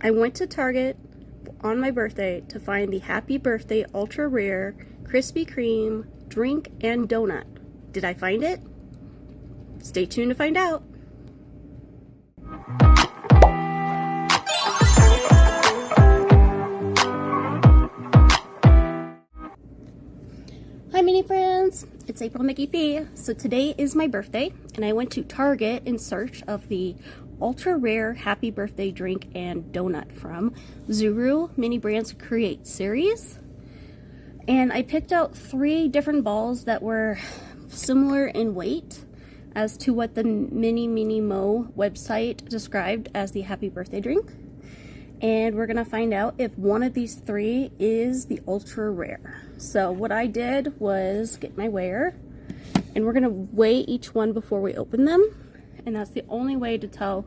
I went to Target on my birthday to find the Happy Birthday Ultra Rare Krispy Kreme drink and donut. Did I find it? Stay tuned to find out. Hi mini friends, it's April Mickey P. So today is my birthday and I went to Target in search of the ultra rare Happy Birthday drink and donut from Zuru Mini Brands Create series. And I picked out 3 different balls that were similar in weight as to what the Mini Mo website described as the Happy Birthday drink. And we're gonna find out if one of these 3 is the ultra rare. So what I did was get my weigher, and we're gonna weigh each one before we open them, and that's the only way to tell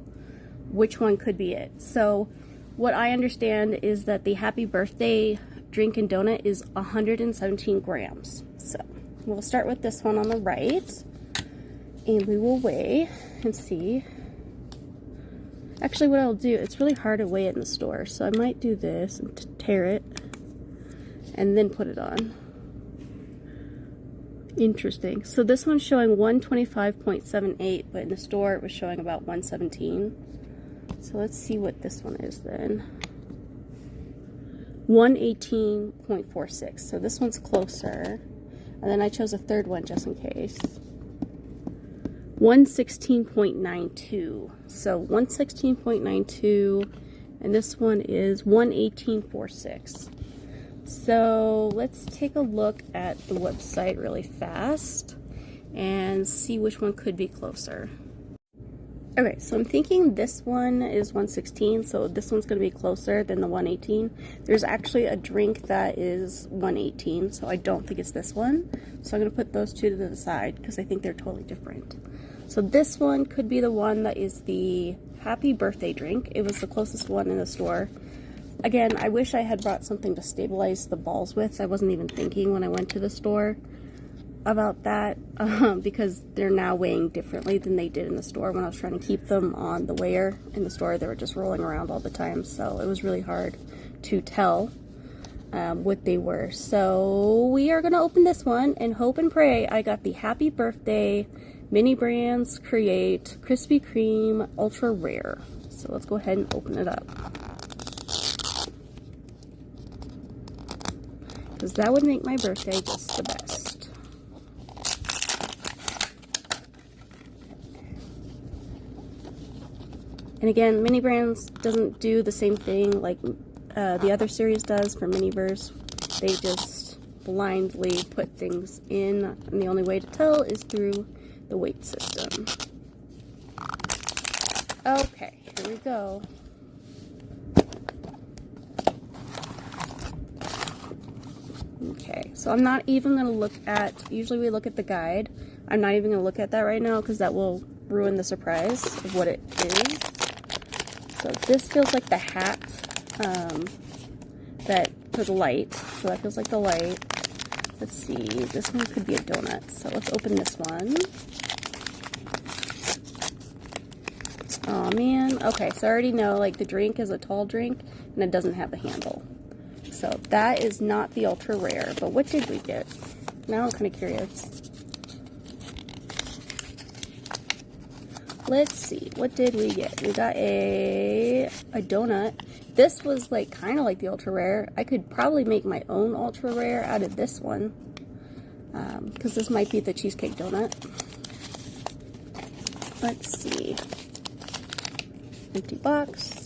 which one could be it. So what I understand is that the Happy Birthday drink and donut is 117 grams. So we'll start with this one on the right, and we will weigh and see. Actually, what I'll do, it's really hard to weigh it in the store, so I might do this and tear it and then put it on. Interesting. So this one's showing 125.78, but in the store it was showing about 117. So let's see what this one is then. 118.46. So this one's closer. And then I chose a third one just in case. 116.92. So 116.92, and this one is 118.46. So let's take a look at the website really fast and see which one could be closer. Okay, so I'm thinking this one is 116, so this one's going to be closer than the 118. There's actually a drink that is 118, so I don't think it's this one. So I'm going to put those 2 to the side because I think they're totally different. So this one could be the one that is the Happy Birthday drink. It was the closest one in the store. Again, I wish I had brought something to stabilize the balls with. I wasn't even thinking when I went to the store about that because they're now weighing differently than they did in the store. When I was trying to keep them on the weigher in the store, they were just rolling around all the time, so it was really hard to tell what they were. So we are going to open this one and hope and pray I got the Happy Birthday Mini Brands Create Krispy Kreme Ultra Rare. So let's go ahead and open it up, because that would make my birthday just the best. And again, Mini Brands doesn't do the same thing like the other series does for Miniverse. They just blindly put things in, and the only way to tell is through the weight system. Okay, here we go. Okay, so I'm not even going to look at, usually we look at the guide. I'm not even going to look at that right now because that will ruin the surprise of what it is. So this feels like the hat that for the light. So that feels like the light. Let's see, this one could be a donut. So let's open this one. Oh man, okay, so I already know like the drink is a tall drink and it doesn't have a handle. So that is not the ultra rare, but what did we get? Now I'm kind of curious. Let's see, what did we get? We got a donut. This was like kind of like the ultra rare. I could probably make my own ultra rare out of this one, because this might be the cheesecake donut. Let's see. Empty box.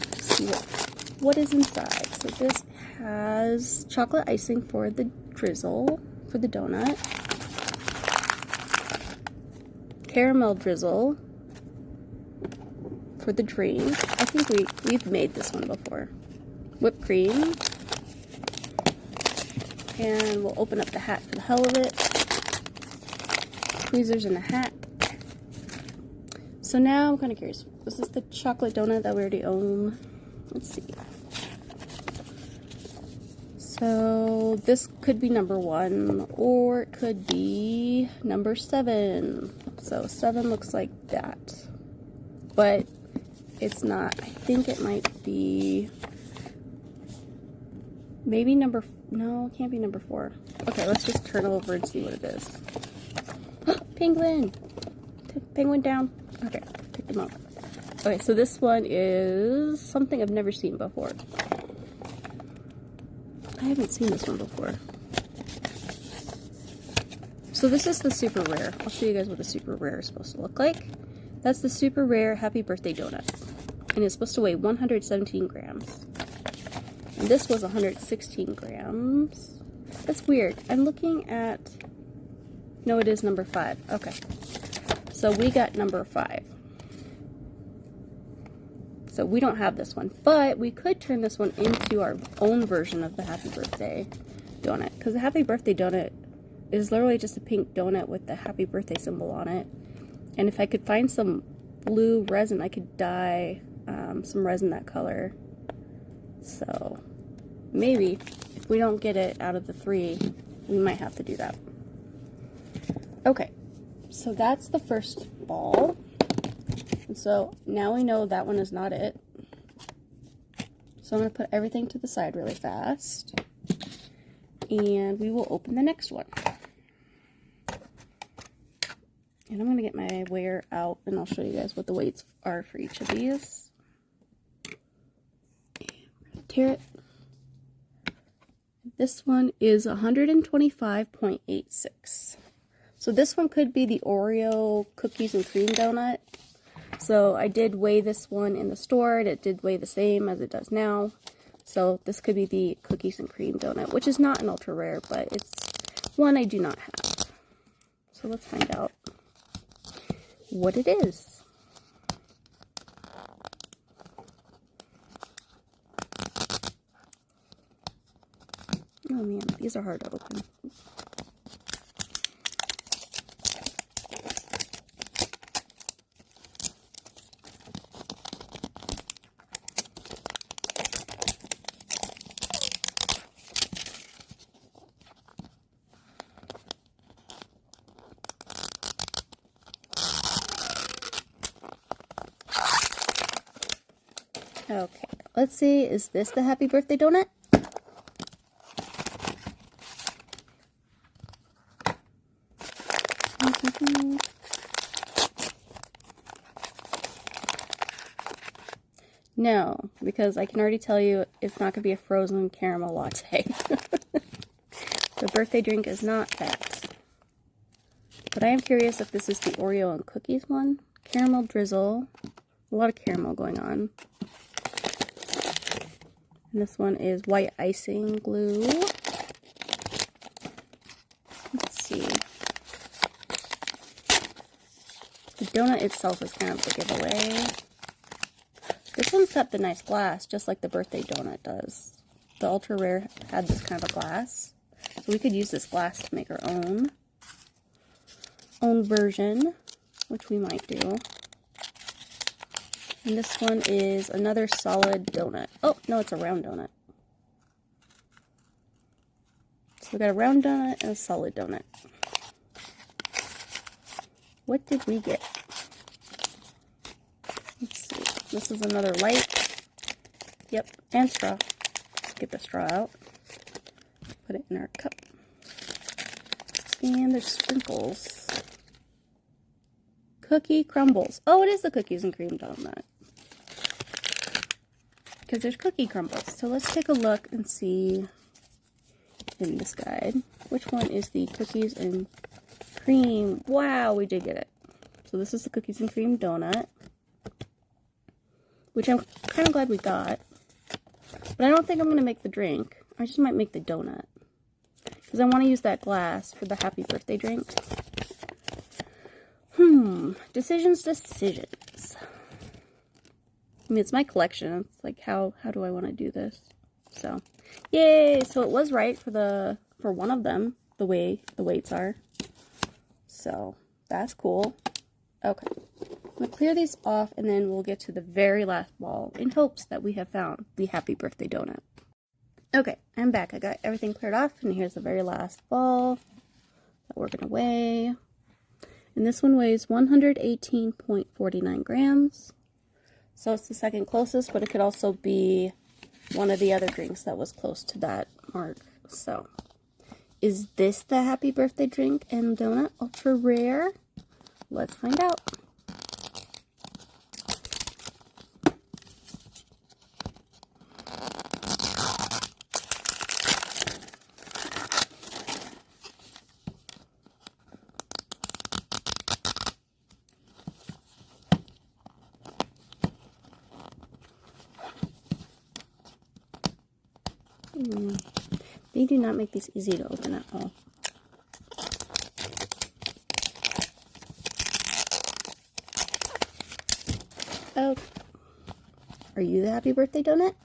Let's see what is inside. So this has chocolate icing for the drizzle for the donut, caramel drizzle for the drink. I think we've made this one before. Whipped cream, and we'll open up the hat for the hell of it. Tweezers in the hat. So now I'm kind of curious. This is the chocolate donut that we already own. Let's see. So this could be number 1, or it could be number 7. So 7 looks like that. But it's not. I think it might be maybe no, it can't be number 4. Okay, let's just turn over and see what it is. Penguin! Penguin down. Okay, pick them up. Okay, so this one is something I've never seen before. I haven't seen this one before. So this is the super rare. I'll show you guys what the super rare is supposed to look like. That's the super rare happy birthday donut. And it's supposed to weigh 117 grams. And this was 116 grams. That's weird. I'm looking at... No, it is number 5. Okay. So we got number 5. So we don't have this one. But we could turn this one into our own version of the happy birthday donut. Because the happy birthday donut is literally just a pink donut with the happy birthday symbol on it. And if I could find some blue resin, I could dye some resin that color. So maybe if we don't get it out of the 3, we might have to do that. Okay, so that's the first ball. And so now we know that one is not it. So I'm going to put everything to the side really fast. And we will open the next one. And I'm going to get my weigher out and I'll show you guys what the weights are for each of these. Tear it. This one is 125.86. So this one could be the Oreo cookies and cream donut. So I did weigh this one in the store. It did weigh the same as it does now. So this could be the cookies and cream donut, which is not an ultra rare, but it's one I do not have. So let's find out what it is. Oh man, these are hard to open. Okay, let's see, is this the happy birthday donut? No, because I can already tell you it's not going to be a frozen caramel latte. The birthday drink is not that. But I am curious if this is the Oreo and cookies one. Caramel drizzle. A lot of caramel going on. And this one is white icing glue. Let's see. The donut itself is kind of the giveaway. This one's got the nice glass, just like the birthday donut does. The ultra rare had this kind of a glass. So we could use this glass to make our own version, which we might do. And this one is another solid donut. Oh, no, it's a round donut. So we got a round donut and a solid donut. What did we get? Let's see. This is another light. Yep, and straw. Let's get the straw out. Put it in our cup. And there's sprinkles. Cookie crumbles. Oh, it is the cookies and cream donut. Because there's cookie crumbles. So let's take a look and see in this guide which one is the cookies and cream. Wow, we did get it. So this is the cookies and cream donut, which I'm kind of glad we got. But I don't think I'm going to make the drink. I just might make the donut. Because I want to use that glass for the happy birthday drink. Decisions. I mean, it's my collection. It's like, how do I want to do this? So, yay! So it was right for one of them, the way the weights are. So, that's cool. Okay. I'm going to clear these off, and then we'll get to the very last ball in hopes that we have found the happy birthday donut. Okay, I'm back. I got everything cleared off, and here's the very last ball that we're going to weigh. And this one weighs 118.49 grams. So it's the second closest, but it could also be one of the other drinks that was close to that mark. So, is this the happy birthday drink and donut ultra rare? Let's find out. They do not make these easy to open at all. Oh, are you the happy birthday donut?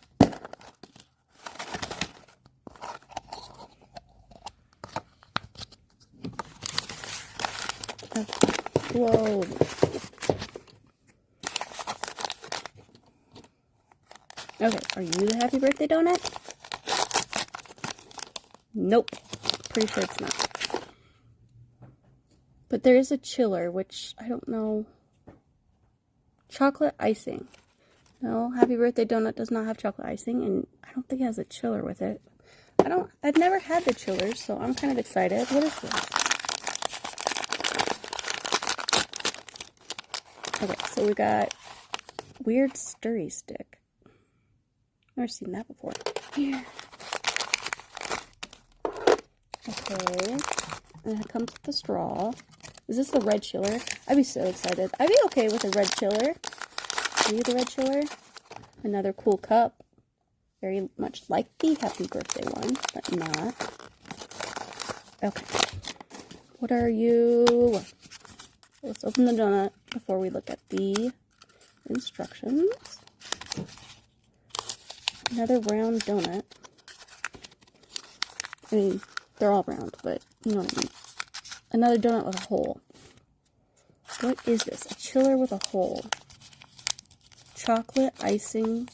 Oh, whoa. Okay, are you the happy birthday donut? Nope, pretty sure it's not. But there is a chiller, which I don't know. Chocolate icing. No, happy birthday donut does not have chocolate icing, and I don't think it has a chiller with it. I've never had the chiller, so I'm kind of excited. What is this? Okay, so we got weird stirry stick. Never seen that before. Here. Okay, and it comes with the straw. Is this the red chiller? I'd be so excited. I'd be okay with a red chiller. Are you the red chiller? Another cool cup. Very much like the happy birthday one, but not. Okay. What are you? Let's open the donut before we look at the instructions. Another round donut. I mean, they're all round, but you know what I mean. Another donut with a hole. What is this? A chiller with a hole. Chocolate icing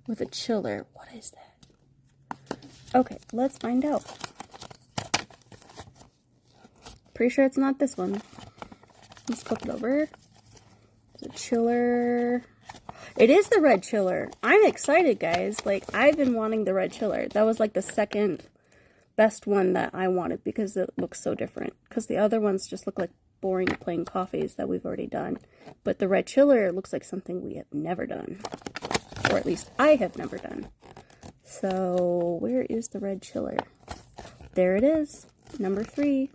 with a chiller. What is that? Okay, let's find out. Pretty sure it's not this one. Let's flip it over. The chiller. It is the red chiller. I'm excited, guys. Like, I've been wanting the red chiller. That was like the second best one that I wanted because it looks so different. Because the other ones just look like boring plain coffees that we've already done. But the red chiller looks like something we have never done. Or at least I have never done. So, where is the red chiller? There it is. Number 3.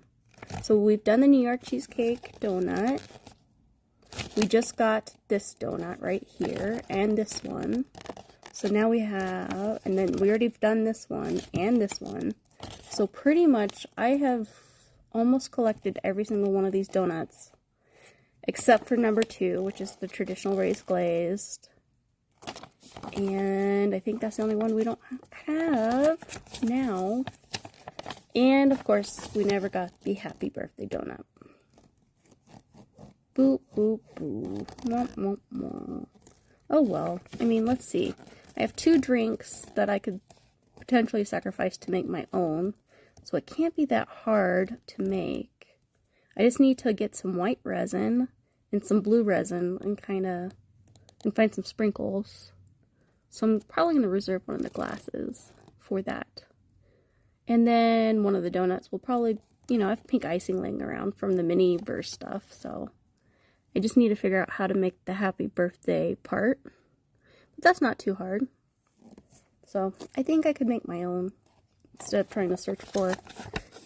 So we've done the New York cheesecake donut. We just got this donut right here and this one. So now we have, and then we already done this one and this one. So pretty much I have almost collected every single one of these donuts except for number 2, which is the traditional raised glazed. And I think that's the only one we don't have now. And of course, we never got the happy birthday donut. Boop, boop, boop. Womp, womp, womp. Oh well. I mean, let's see. I have 2 drinks that I could potentially sacrifice to make my own. So it can't be that hard to make. I just need to get some white resin and some blue resin and find some sprinkles. So I'm probably going to reserve one of the glasses for that. And then one of the donuts will probably, you know, I have pink icing laying around from the Miniverse stuff, so I just need to figure out how to make the happy birthday part. But that's not too hard. So I think I could make my own instead of trying to search for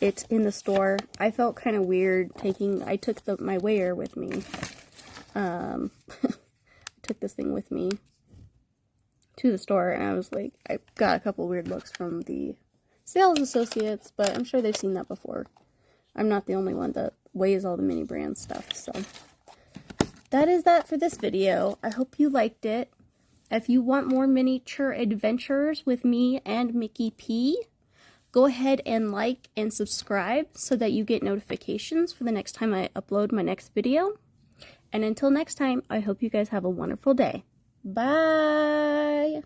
it in the store. I felt kind of weird I took my weigher with me. I took this thing with me to the store, and I was like, I got a couple weird looks from the sales associates, but I'm sure they've seen that before. I'm not the only one that weighs all the mini brand stuff, so that is that for this video. I hope you liked it. If you want more miniature adventures with me and Mickey P, go ahead and like and subscribe so that you get notifications for the next time I upload my next video. And until next time, I hope you guys have a wonderful day. Bye!